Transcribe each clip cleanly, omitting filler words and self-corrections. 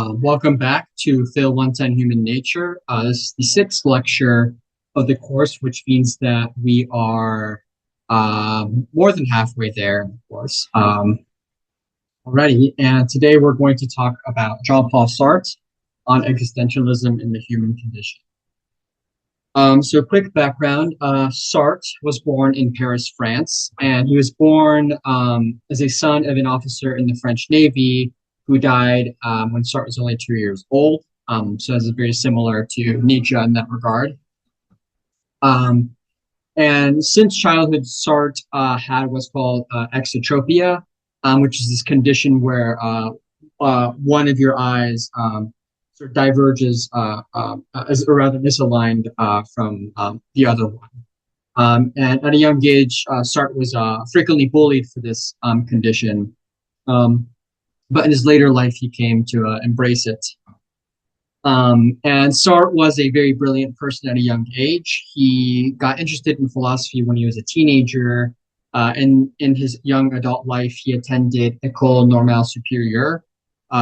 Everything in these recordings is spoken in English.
Welcome back to Phil 110 Human Nature. This is the sixth lecture of the course, which means that we are more than halfway there in the course already. And today we're going to talk about Jean-Paul Sartre on existentialism in the human condition. So quick background, Sartre was born in Paris, France, and he was born as a son of an officer in the French Navy who died when Sartre was only 2 years old. So it's very similar to Nietzsche in that regard. And since childhood, Sartre had what's called exotropia, which is this condition where one of your eyes sort of diverges, or rather misaligned from the other one. And at a young age, Sartre was frequently bullied for this condition. But in his later life, he came to embrace it. And Sartre was a very brilliant person at a young age. He got interested in philosophy when he was a teenager. And in his young adult life, he attended École Normale Supérieure,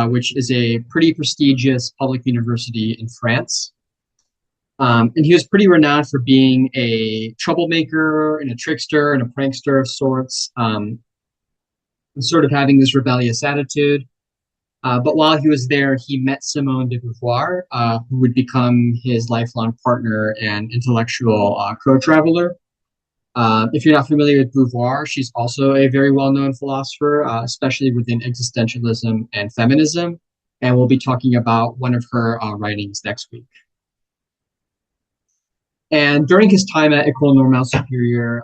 which is a pretty prestigious public university in France. And he was pretty renowned for being a troublemaker and a trickster and a prankster of sorts, and sort of having this rebellious attitude. But while he was there, he met Simone de Beauvoir, who would become his lifelong partner and intellectual co-traveler. If you're not familiar with Beauvoir, she's also a very well-known philosopher, especially within existentialism and feminism. And we'll be talking about one of her writings next week. And during his time at École Normale Supérieure,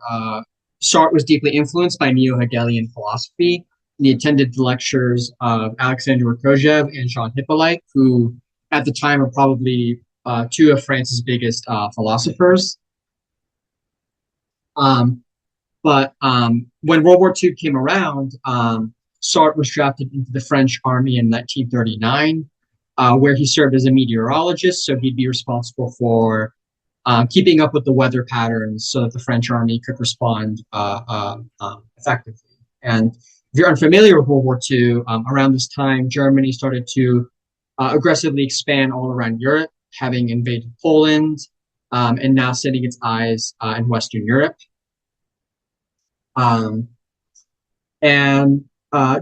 Sartre was deeply influenced by neo-Hegelian philosophy. And he attended the lectures of Alexander Kojève and Jean Hyppolite, who at the time are probably two of France's biggest philosophers. But when World War II came around, Sartre was drafted into the French army in 1939, where he served as a meteorologist. So he'd be responsible for keeping up with the weather patterns so that the French army could respond effectively. And if you're unfamiliar with World War II, around this time, Germany started to aggressively expand all around Europe, having invaded Poland, and now setting its eyes in Western Europe. And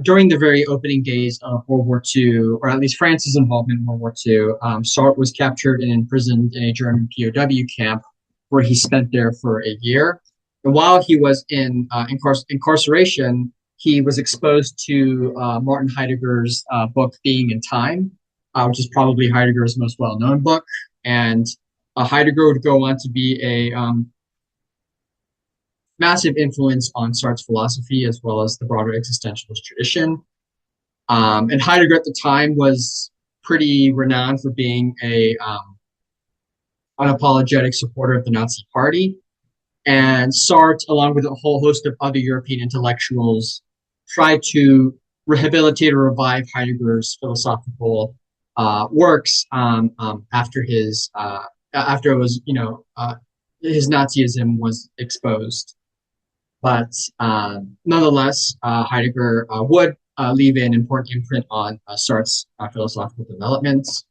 during the very opening days of World War II, or at least France's involvement in World War II, Sartre was captured and imprisoned in a German POW camp where he spent there for a year. And while he was in incarceration, he was exposed to Martin Heidegger's book, Being in Time, which is probably Heidegger's most well-known book. And Heidegger would go on to be a massive influence on Sartre's philosophy as well as the broader existentialist tradition. And Heidegger at the time was pretty renowned for being a unapologetic supporter of the Nazi Party. And Sartre, along with a whole host of other European intellectuals, tried to rehabilitate or revive Heidegger's philosophical works after his after it was his Nazism was exposed. But nonetheless, Heidegger would leave an important imprint on Sartre's philosophical developments.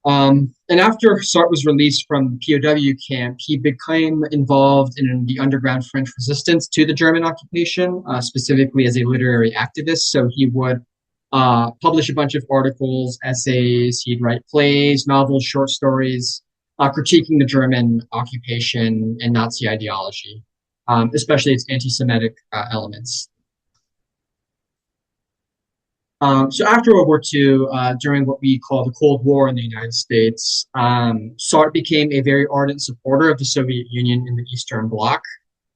And after Sartre was released from the POW camp, he became involved in the underground French resistance to the German occupation, specifically as a literary activist. So he would publish a bunch of articles, essays, he'd write plays, novels, short stories, critiquing the German occupation and Nazi ideology, especially its anti-Semitic elements. So after World War II, during what we call the Cold War in the United States, Sartre became a very ardent supporter of the Soviet Union in the Eastern Bloc,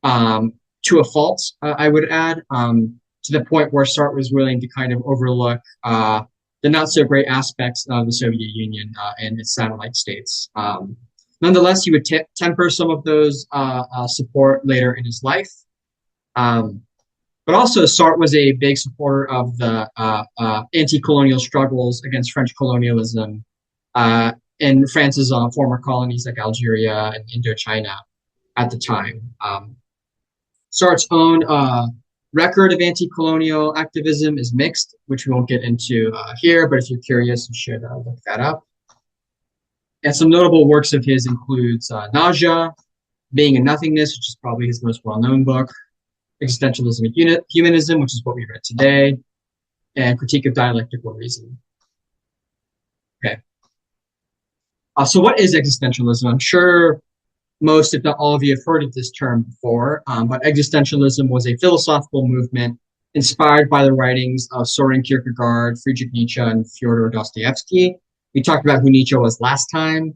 to a fault, I would add, to the point where Sartre was willing to kind of overlook the not so great aspects of the Soviet Union and its satellite states. Nonetheless, he would temper some of those support later in his life. But also, Sartre was a big supporter of the anti-colonial struggles against French colonialism in France's former colonies like Algeria and Indochina at the time. Sartre's own Record of anti-colonial activism is mixed, which we won't get into here, but if you're curious, you should look that up. And some notable works of his includes Nausea, Being and Nothingness, which is probably his most well-known book, Existentialism and Humanism, which is what we read today, and Critique of Dialectical Reason. Okay. So what is existentialism? I'm sure most, if not all of you, have heard of this term before, but existentialism was a philosophical movement inspired by the writings of Soren Kierkegaard, Friedrich Nietzsche, and Fyodor Dostoevsky. We talked about who Nietzsche was last time,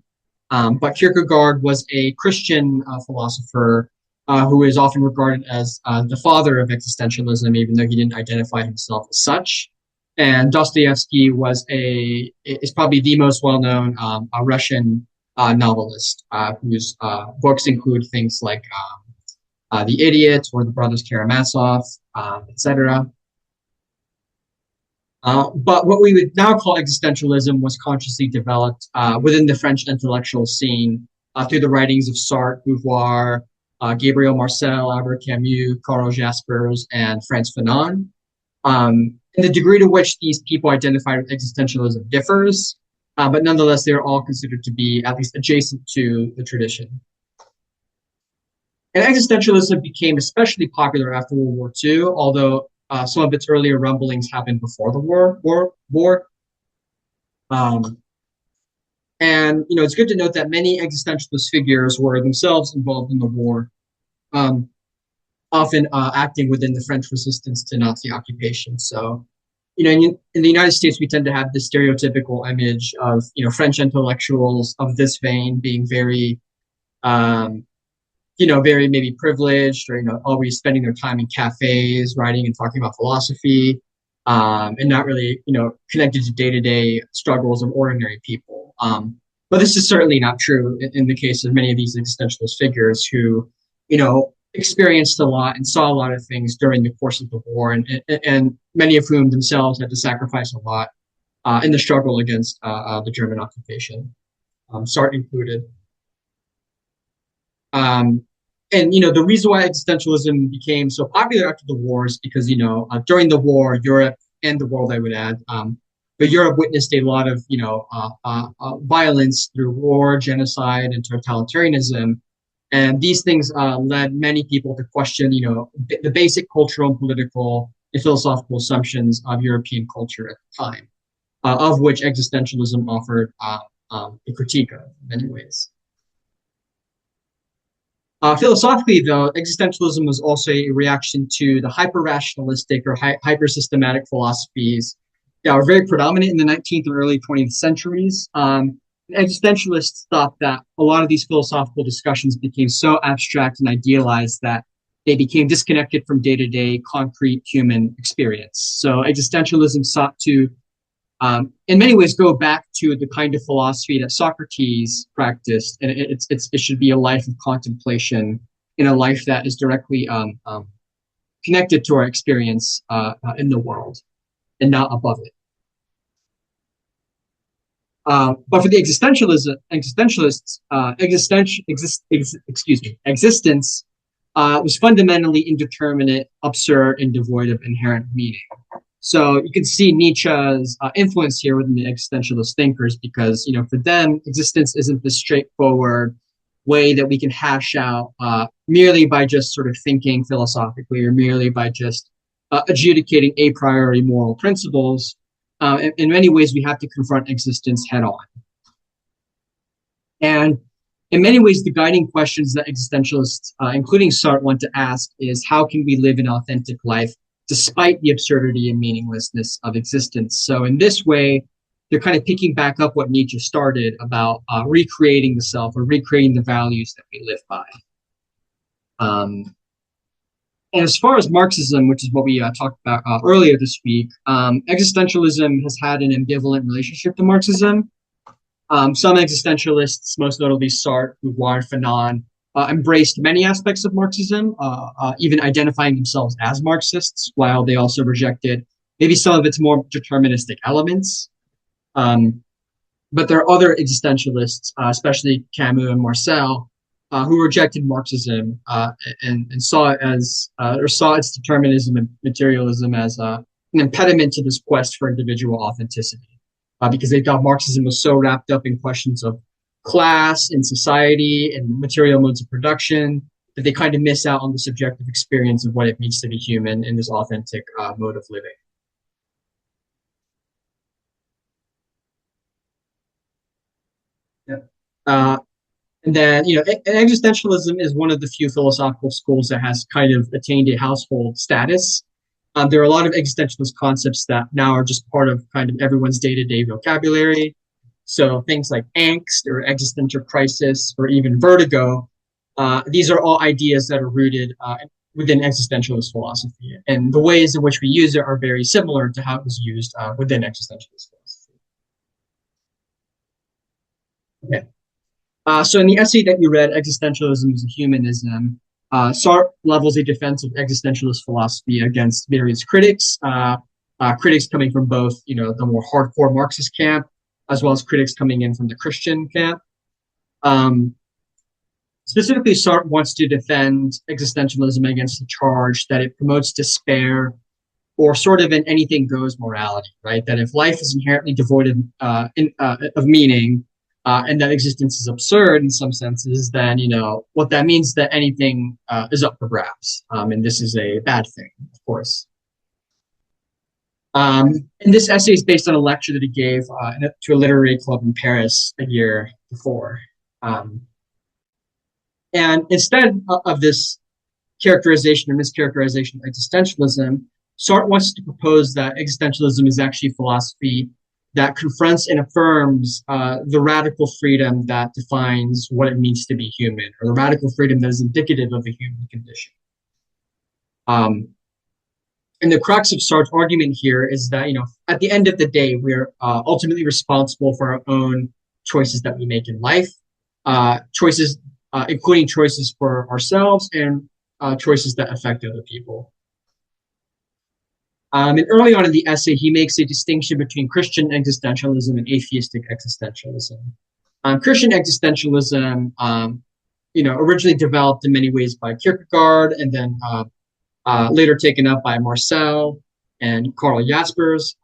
but Kierkegaard was a Christian philosopher who is often regarded as the father of existentialism, even though he didn't identify himself as such. And Dostoevsky is probably the most well-known Russian novelist whose books include things like The Idiot or The Brothers Karamazov, etc. But what we would now call existentialism was consciously developed within the French intellectual scene through the writings of Sartre, Beauvoir, Gabriel Marcel, Albert Camus, Karl Jaspers, and Frantz Fanon. And the degree to which these people identify with existentialism differs, but nonetheless, they're all considered to be at least adjacent to the tradition. And existentialism became especially popular after World War II, although some of its earlier rumblings happened before the war. And it's good to note that many existentialist figures were themselves involved in the war, often acting within the French resistance to Nazi occupation. So, in the United States, we tend to have this stereotypical image of, French intellectuals of this vein being very, very maybe privileged or, always spending their time in cafes, writing and talking about philosophy, and not really, connected to day-to-day struggles of ordinary people. But this is certainly not true in the case of many of these existentialist figures who, experienced a lot and saw a lot of things during the course of the war, and many of whom themselves had to sacrifice a lot in the struggle against the German occupation, Sartre included. And the reason why existentialism became so popular after the war is because during the war, Europe and the world, I would add, but Europe witnessed a lot of violence through war, genocide, and totalitarianism. And these things led many people to question, the basic cultural, political, and philosophical assumptions of European culture at the time, of which existentialism offered a critique of in many ways. Philosophically, though, existentialism was also a reaction to the hyper-rationalistic or hyper-systematic philosophies that were very predominant in the 19th and early 20th centuries. Existentialists thought that a lot of these philosophical discussions became so abstract and idealized that they became disconnected from day-to-day concrete human experience. So existentialism sought to, in many ways, go back to the kind of philosophy that Socrates practiced, and it should be a life of contemplation, in a life that is directly connected to our experience in the world, and not above it. But for the existentialists, existence was fundamentally indeterminate, absurd, and devoid of inherent meaning. So you can see Nietzsche's influence here within the existentialist thinkers, because for them, existence isn't this straightforward way that we can hash out merely by just sort of thinking philosophically, or merely by just adjudicating a priori moral principles. In many ways, we have to confront existence head on. And in many ways, the guiding questions that existentialists, including Sartre, want to ask is, how can we live an authentic life despite the absurdity and meaninglessness of existence? So in this way, they're kind of picking back up what Nietzsche started about recreating the self, or recreating the values that we live by. And as far as Marxism, which is what we talked about earlier this week, existentialism has had an ambivalent relationship to Marxism. Some existentialists, most notably Sartre, Beauvoir, Fanon, embraced many aspects of Marxism, even identifying themselves as Marxists, while they also rejected maybe some of its more deterministic elements. But there are other existentialists, especially Camus and Marcel, who rejected Marxism and saw it as or saw its determinism and materialism as an impediment to this quest for individual authenticity, because they thought Marxism was so wrapped up in questions of class and society and material modes of production that they kind of miss out on the subjective experience of what it means to be human in this authentic mode of living. Yeah. Uh, And then, existentialism is one of the few philosophical schools that has kind of attained a household status. There are a lot of existentialist concepts that now are just part of kind of everyone's day-to-day vocabulary. So things like angst or existential crisis or even vertigo, these are all ideas that are rooted within existentialist philosophy. And the ways in which we use it are very similar to how it was used within existentialist philosophy. Okay. So in the essay that you read, Existentialism is a Humanism, Sartre levels a defense of existentialist philosophy against various critics, critics coming from both, the more hardcore Marxist camp, as well as critics coming in from the Christian camp. Specifically, Sartre wants to defend existentialism against the charge that it promotes despair or sort of an anything goes morality, right? That if life is inherently devoid of meaning, and that existence is absurd in some senses, then what that means is that anything is up for grabs, and this is a bad thing, of course. And this essay is based on a lecture that he gave to a literary club in Paris a year before. And instead of this characterization or mischaracterization of existentialism, Sartre wants to propose that existentialism is actually philosophy that confronts and affirms the radical freedom that defines what it means to be human, or the radical freedom that is indicative of the human condition. And the crux of Sartre's argument here is that, at the end of the day, we're ultimately responsible for our own choices that we make in life, choices, including choices for ourselves and choices that affect other people. And early on in the essay, he makes a distinction between Christian existentialism and atheistic existentialism. Christian existentialism, originally developed in many ways by Kierkegaard, and then later taken up by Marcel and Karl Jaspers.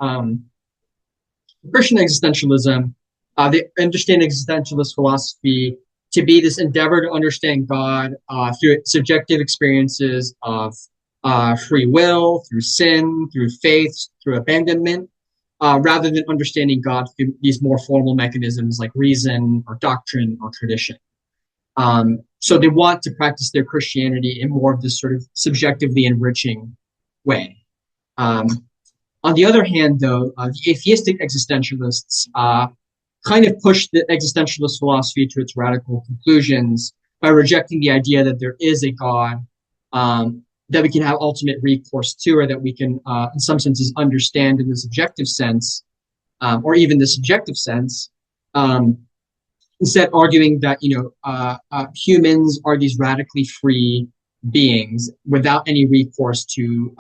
Christian existentialism, they understand existentialist philosophy to be this endeavor to understand God through subjective experiences of free will, through sin, through faith, through abandonment, rather than understanding God through these more formal mechanisms like reason or doctrine or tradition. So they want to practice their Christianity in more of this sort of subjectively enriching way. On the other hand, though, the atheistic existentialists kind of push the existentialist philosophy to its radical conclusions by rejecting the idea that there is a God that we can have ultimate recourse to, or that we can, in some senses, understand in the subjective sense, or even the subjective sense. Instead, arguing that humans are these radically free beings without any recourse to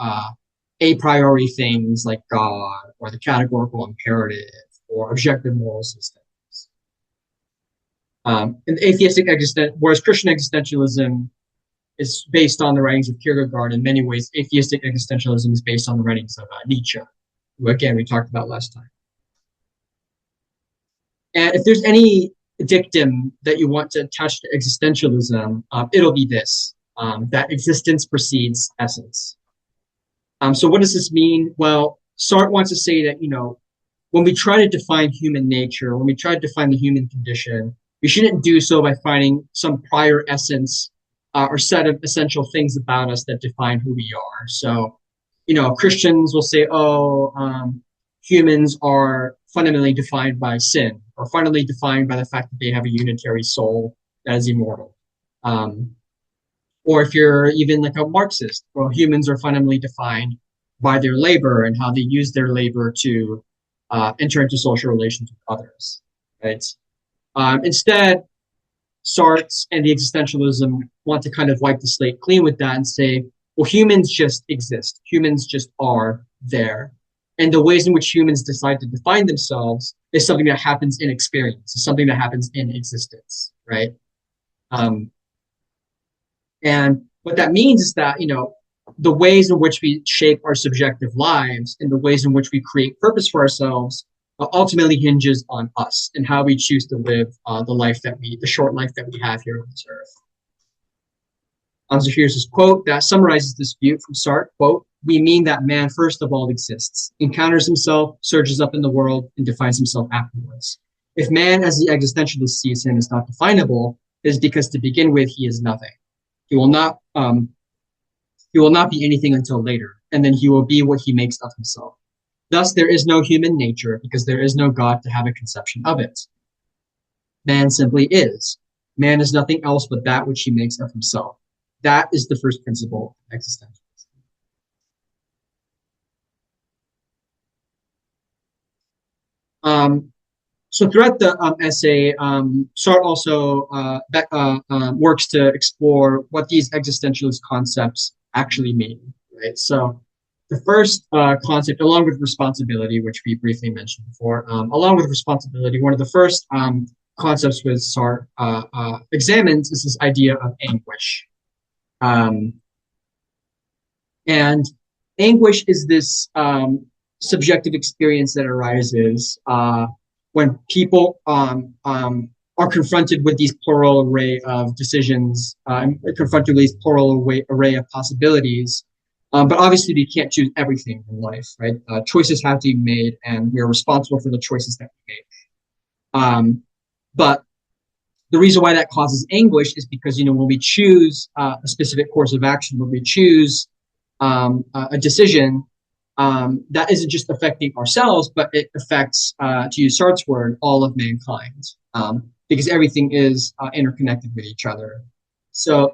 a priori things like God or the categorical imperative or objective moral systems. And atheistic whereas Christian existentialism is based on the writings of Kierkegaard. In many ways, atheistic existentialism is based on the writings of Nietzsche, who again we talked about last time. And if there's any dictum that you want to attach to existentialism, it'll be this, that existence precedes essence. So what does this mean? Well, Sartre wants to say that, when we try to define human nature, when we try to define the human condition, we shouldn't do so by finding some prior essence or set of essential things about us that define who we are. So, Christians will say, humans are fundamentally defined by sin, or fundamentally defined by the fact that they have a unitary soul that is immortal. Or if you're even like a Marxist, well, humans are fundamentally defined by their labor and how they use their labor to enter into social relations with others, right? Instead, Sartre and the existentialism want to kind of wipe the slate clean with that and say, well, humans just exist. Humans just are there. And the ways in which humans decide to define themselves is something that happens in experience. It's something that happens in existence, right? And what that means is that, the ways in which we shape our subjective lives and the ways in which we create purpose for ourselves ultimately hinges on us and how we choose to live the short life that we have here on this earth. So here's this quote that summarizes this view from Sartre, quote, "We mean that man first of all exists, encounters himself, surges up in the world, and defines himself afterwards. If man, as the existentialist sees him, is not definable, it is because to begin with, he is nothing. He will not he will not be anything until later, and then he will be what he makes of himself. Thus, there is no human nature because there is no God to have a conception of it. Man simply is. Man is nothing else but that which he makes of himself. That is the first principle of existentialism." Um, so throughout the essay, Sartre also works to explore what these existentialist concepts actually mean, right? So the first concept, along with responsibility, which we briefly mentioned before, along with responsibility, one of the first concepts with Sartre examines is this idea of anguish. Um, and anguish is this subjective experience that arises when people are confronted with these plural array of decisions, confronted with these plural array of possibilities. But obviously, we can't choose everything in life, right? Choices have to be made, and we are responsible for the choices that we make. But the reason why that causes anguish is because, when we choose a specific course of action, when we choose a decision, that isn't just affecting ourselves, but it affects, to use Sartre's word, all of mankind, because everything is interconnected with each other. So,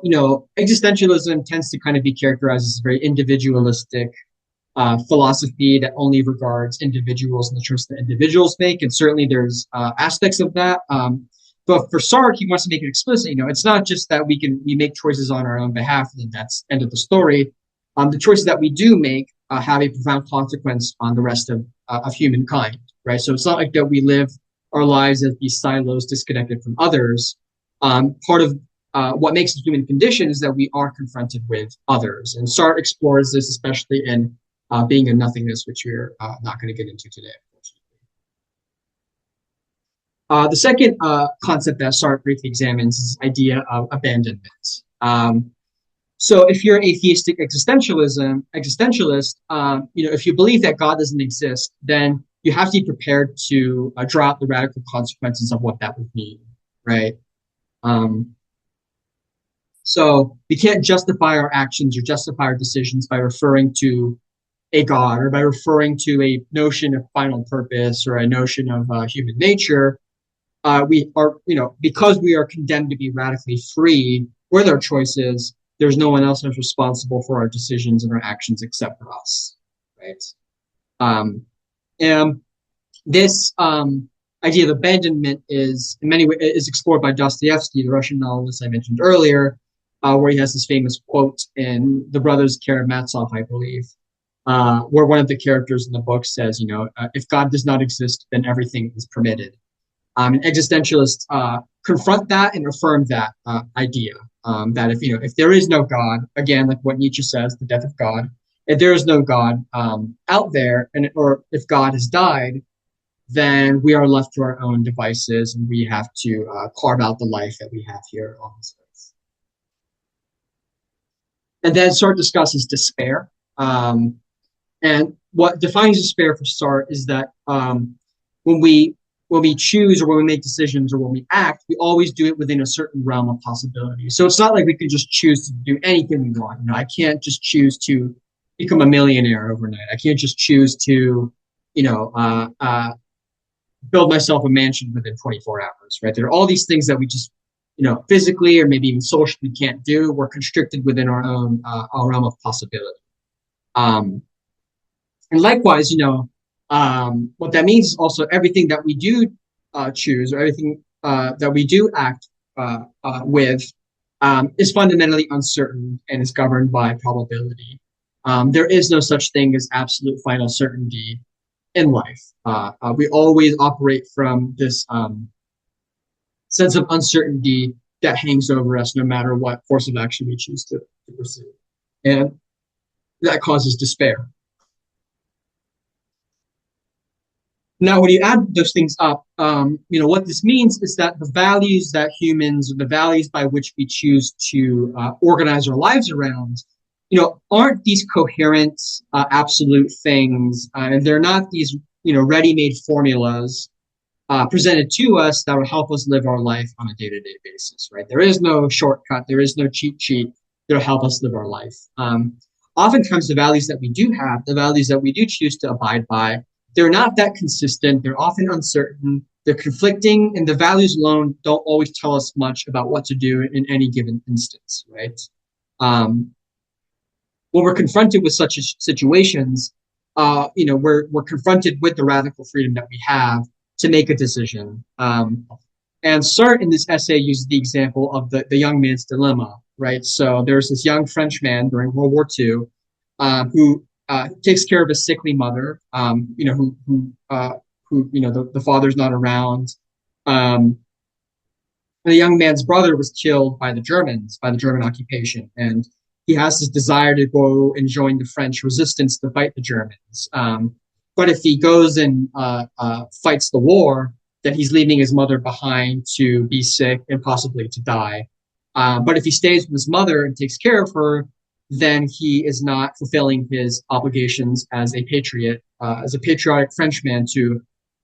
existentialism tends to kind of be characterized as a very individualistic philosophy that only regards individuals and the choices that individuals make. And certainly there's aspects of that. But for Sartre, he wants to make it explicit. It's not just that we make choices on our own behalf, and that's end of the story. The choices that we do make have a profound consequence on the rest of humankind, right? So it's not like that we live our lives as these silos disconnected from others. Part of what makes the human condition is that we are confronted with others. And Sartre explores this, especially in Being a Nothingness, which we're not going to get into today, unfortunately. The second concept that Sartre briefly examines is the idea of abandonment. So if you're an atheistic existentialist, if you believe that God doesn't exist, then you have to be prepared to draw out the radical consequences of what that would mean, right? So we can't justify our actions or justify our decisions by referring to a God or by referring to a notion of final purpose or a notion of human nature. We are, because we are condemned to be radically free with our choices, there's no one else who's responsible for our decisions and our actions except for us, right? And this idea of abandonment is in many ways is explored by Dostoevsky, the Russian novelist I mentioned earlier, where he has this famous quote in The Brothers Karamazov, I believe, where one of the characters in the book says, if God does not exist, then everything is permitted. And existentialists confront that and affirm that idea. That if there is no God, again, like what Nietzsche says, the death of God, if there is no God out there, or if God has died, then we are left to our own devices, and we have to carve out the life that we have here on this earth. And then Sartre discusses despair. And what defines despair for Sartre is that when we choose or when we make decisions or when we act, we always do it within a certain realm of possibility. So it's not like we can just choose to do anything we want. I can't just choose to become a millionaire overnight. I can't just choose to, build myself a mansion within 24 hours, right? There are all these things that we just, physically or maybe even socially can't do. We're constricted within our own our realm of possibility. And likewise, what that means is also everything that we do choose or everything that we do act with is fundamentally uncertain and is governed by probability. There is no such thing as absolute final certainty in life. We always operate from this sense of uncertainty that hangs over us no matter what course of action we choose to pursue. And that causes despair. Now, when you add those things up, what this means is that the values that humans, the values by which we choose to organize our lives around, aren't these coherent, absolute things, and they're not these, ready-made formulas presented to us that will help us live our life on a day-to-day basis, right? There is no shortcut, there is no cheat sheet that'll help us live our life. Oftentimes, the values that we do have, the values that we do choose to abide by, they're not that consistent. They're often uncertain. They're conflicting, and the values alone don't always tell us much about what to do in any given instance, right? When we're confronted with such situations, we're confronted with the radical freedom that we have to make a decision. And Sartre in this essay uses the example of the young man's dilemma, right? So there's this young French man during World War II who takes care of a sickly mother, the father's not around. The young man's brother was killed by the Germans, by the German occupation, and he has this desire to go and join the French resistance to fight the Germans. But if he goes and fights the war, then he's leaving his mother behind to be sick and possibly to die. But if he stays with his mother and takes care of her, then he is not fulfilling his obligations as a patriot, as a patriotic Frenchman to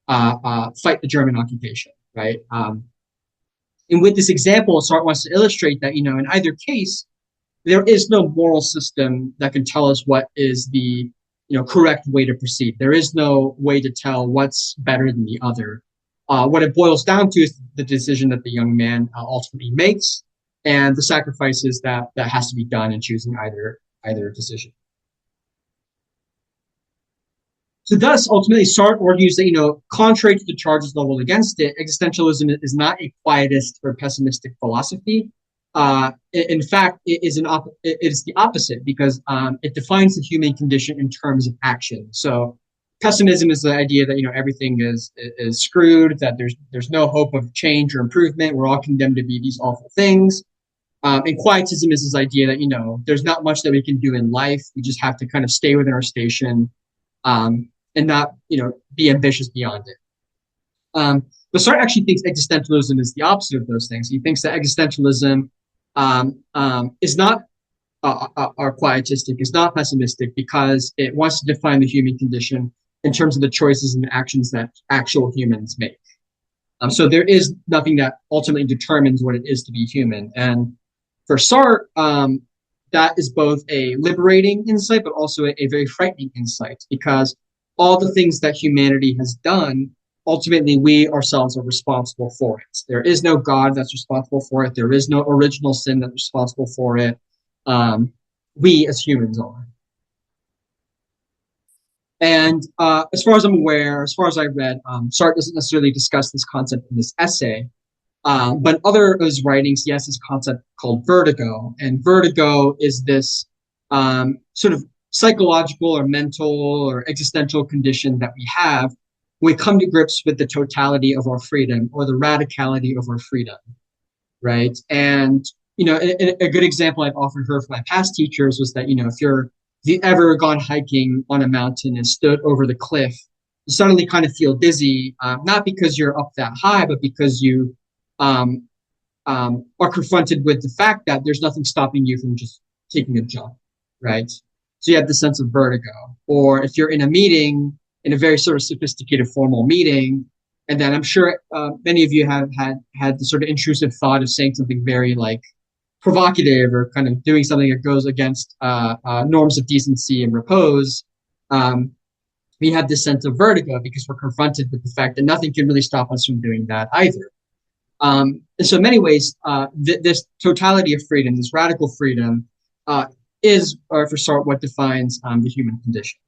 fight the German occupation, right? And with this example, Sartre wants to illustrate that, in either case, there is no moral system that can tell us what is the, correct way to proceed. There is no way to tell what's better than the other. What it boils down to is the decision that the young man ultimately makes, and the sacrifices that has to be done in choosing either decision. So thus, ultimately, Sartre argues that, contrary to the charges leveled against it, existentialism is not a quietist or pessimistic philosophy. In fact, it is the opposite, because it defines the human condition in terms of action. So pessimism is the idea that everything is screwed, that there's no hope of change or improvement. We're all condemned to be these awful things. And quietism is this idea that there's not much that we can do in life. We just have to kind of stay within our station, and not be ambitious beyond it. But Sartre actually thinks existentialism is the opposite of those things. He thinks that existentialism is not are quietistic, is not pessimistic, because it wants to define the human condition in terms of the choices and the actions that actual humans make. So there is nothing that ultimately determines what it is to be human. And for Sartre, that is both a liberating insight, but also a very frightening insight, because all the things that humanity has done, ultimately we ourselves are responsible for it. There is no God that's responsible for it. There is no original sin that's responsible for it. We as humans are. And as far as I'm aware, as far as I read, Sartre doesn't necessarily discuss this concept in this essay. But in other of his writings, he has this concept called vertigo. And vertigo is this sort of psychological or mental or existential condition that we have when we come to grips with the totality of our freedom or the radicality of our freedom, right? And, a good example I've often heard from my past teachers was that, if you've ever gone hiking on a mountain and stood over the cliff, you suddenly kind of feel dizzy, not because you're up that high, but because you are confronted with the fact that there's nothing stopping you from just taking a jump, right? So you have the sense of vertigo. Or if you're in a meeting, in a very sort of sophisticated formal meeting, and then I'm sure many of you have had the sort of intrusive thought of saying something very like provocative or kind of doing something that goes against norms of decency and repose. We have this sense of vertigo because we're confronted with the fact that nothing can really stop us from doing that either. And so in many ways, this totality of freedom, this radical freedom, is, for Sartre, what defines the human condition.